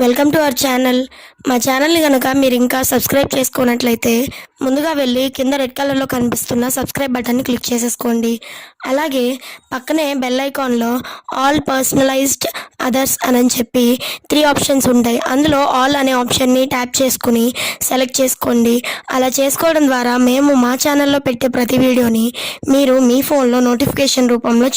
Welcome to our channel. మా ఛానల్ని కనుక మీరు ఇంకా సబ్స్క్రైబ్ చేసుకోనట్లయితే ముందుగా వెళ్ళి కింద రెడ్ కలర్లో కనిపిస్తున్న సబ్స్క్రైబ్ బటన్ని క్లిక్ చేసేసుకోండి. అలాగే పక్కనే బెల్ ఐకాన్లో ఆల్ పర్సనలైజ్డ్ అదర్స్ అని చెప్పి 3 ఆప్షన్స్ ఉంటాయి. అందులో ఆల్ అనే ఆప్షన్ని ట్యాప్ చేసుకుని సెలెక్ట్ చేసుకోండి. అలా చేసుకోవడం ద్వారా మేము మా ఛానల్లో పెట్టే ప్రతి వీడియోని మీరు మీ ఫోన్లో నోటిఫికేషన్ రూపంలో